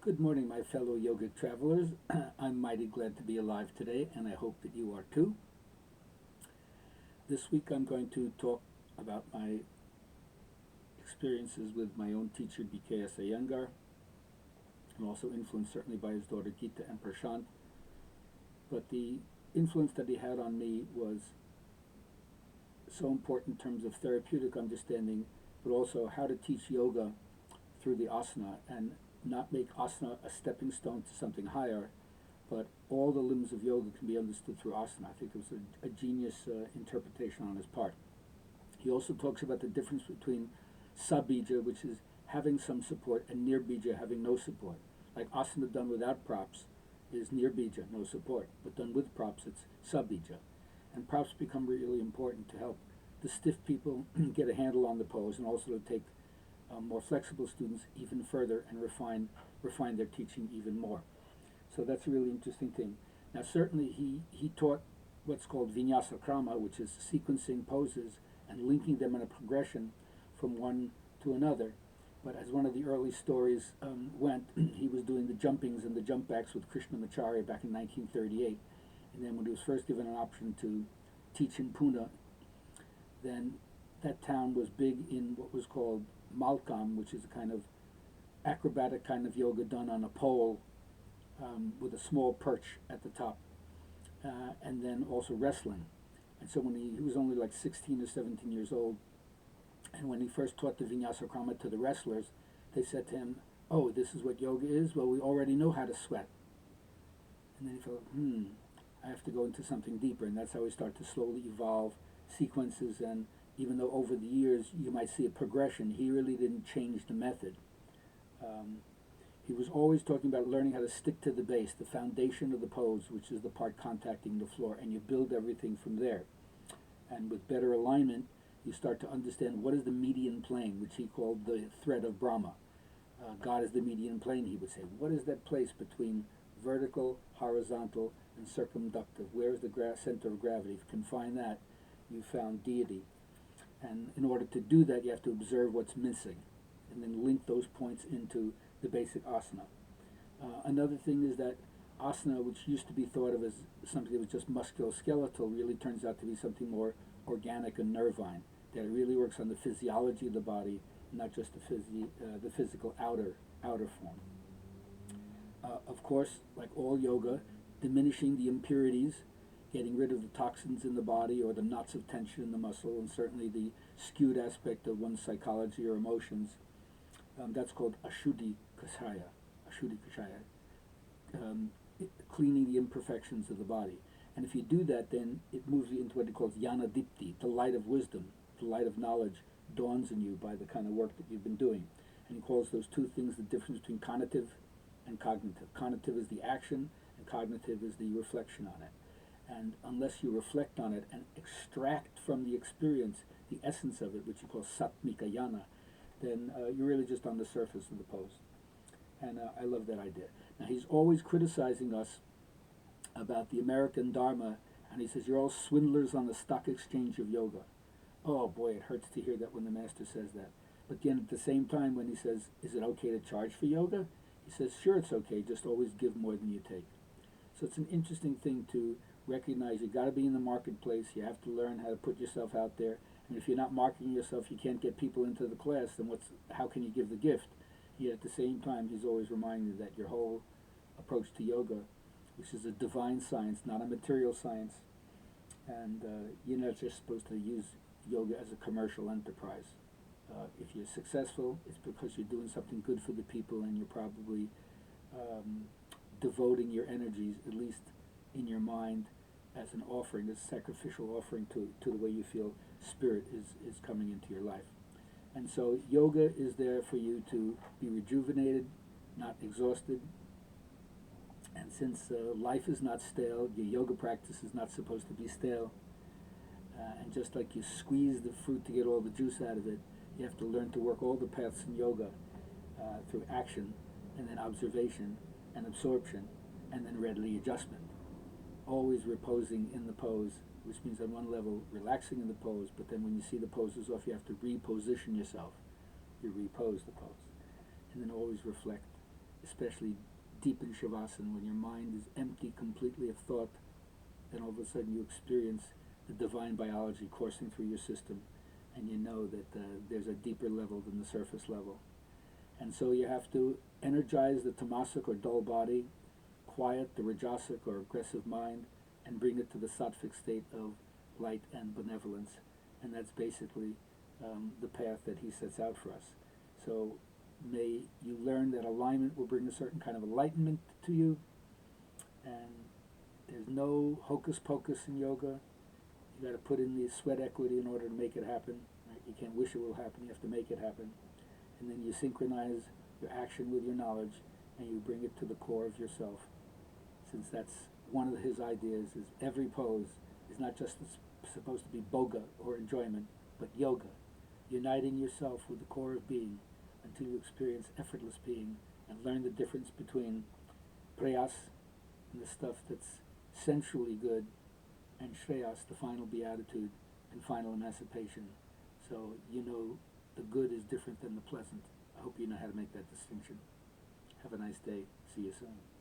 Good morning, my fellow yogic travelers. I'm mighty glad to be alive today, and I hope that you are too. This week I'm going to talk about my experiences with my own teacher, BKS Iyengar, and also influenced certainly by his daughter Gita and Prashant. But the influence that he had on me was so important in terms of therapeutic understanding, but also how to teach yoga through the asana and not make asana a stepping stone to something higher, but all the limbs of yoga can be understood through asana. I think it was a genius interpretation on his part. He also talks about the difference between sabija, which is having some support, and nirbija, having no support. Like asana done without props is nirbija, no support, but done with props, it's sabija. And props become really important to help the stiff people get a handle on the pose, and also to take more flexible students even further and refine their teaching even more. So that's a really interesting thing. Now certainly he taught what's called vinyasa krama, which is sequencing poses and linking them in a progression from one to another. But as one of the early stories went, he was doing the jumpings and the jump backs with Krishnamacharya back in 1938. And then when he was first given an option to teach in Pune, then that town was big in what was called Malkam, which is a kind of acrobatic kind of yoga done on a pole with a small perch at the top, and then also wrestling. And so when he was only like 16 or 17 years old, and when he first taught the Vinyasa Krama to the wrestlers, they said to him, "Oh, this is what yoga is? Well, we already know how to sweat." And then he felt, I have to go into something deeper, and that's how he started to slowly evolve sequences. And even though over the years you might see a progression, he really didn't change the method. He was always talking about learning how to stick to the base, the foundation of the pose, which is the part contacting the floor, and you build everything from there. And with better alignment, you start to understand what is the median plane, which he called the thread of Brahma. God is the median plane, he would say. What is that place between vertical, horizontal, and circumductive? Where is the center of gravity? If you can find that, you found deity. And in order to do that, you have to observe what's missing and then link those points into the basic asana. Another thing is that asana, which used to be thought of as something that was just musculoskeletal, really turns out to be something more organic and nervine, that it really works on the physiology of the body, not just the physical outer form. Of course, like all yoga, diminishing the impurities, getting rid of the toxins in the body or the knots of tension in the muscle, and certainly the skewed aspect of one's psychology or emotions. That's called Ashuddhi Kashaya. Cleaning the imperfections of the body. And if you do that, then it moves you into what he calls Jnana Dipti, the light of wisdom, the light of knowledge dawns in you by the kind of work that you've been doing. And he calls those two things the difference between cognitive and cognitive. Cognitive is the action, and cognitive is the reflection on it. And unless you reflect on it and extract from the experience the essence of it, which you call Satmika Jnana, then you're really just on the surface of the pose. And I love that idea. Now, he's always criticizing us about the American Dharma, and he says, you're all swindlers on the stock exchange of yoga. Oh boy, it hurts to hear that when the master says that. But then at the same time, when he says, is it okay to charge for yoga? He says, sure, it's okay, just always give more than you take. So it's an interesting thing to recognize. You got to be in the marketplace. You have to learn how to put yourself out there. And if you're not marketing yourself, you can't get people into the class, then how can you give the gift? Yet at the same time, he's always reminding you that your whole approach to yoga, which is a divine science, not a material science, and you're not just supposed to use yoga as a commercial enterprise. If you're successful, it's because you're doing something good for the people, and you're probably devoting your energies, at least in your mind, as an offering, as a sacrificial offering to the way you feel spirit is coming into your life. And so yoga is there for you to be rejuvenated, not exhausted. And since life is not stale, your yoga practice is not supposed to be stale. And just like you squeeze the fruit to get all the juice out of it, you have to learn to work all the paths in yoga through action, and then observation, and absorption, and then readily adjustment. Always reposing in the pose, which means on one level relaxing in the pose, but then when you see the pose is off, you have to reposition yourself. You repose the pose. And then always reflect especially deep in Shavasana, when your mind is empty completely of thought, then all of a sudden you experience the divine biology coursing through your system, and you know that there's a deeper level than the surface level. And so you have to energize the tamasic or dull body, quiet the rajasic or aggressive mind, and bring it to the sattvic state of light and benevolence. And that's basically the path that he sets out for us. So may you learn that alignment will bring a certain kind of enlightenment to you, and there's no hocus pocus in yoga. You got to put in the sweat equity in order to make it happen. Right? You can't wish it will happen, you have to make it happen. And then you synchronize your action with your knowledge, and you bring it to the core of yourself. Since that's one of his ideas, is every pose is not just supposed to be boga or enjoyment, but yoga, uniting yourself with the core of being until you experience effortless being and learn the difference between prayas and the stuff that's sensually good, and shreyas, the final beatitude and final emancipation. So you know the good is different than the pleasant. I hope you know how to make that distinction. Have a nice day. See you soon.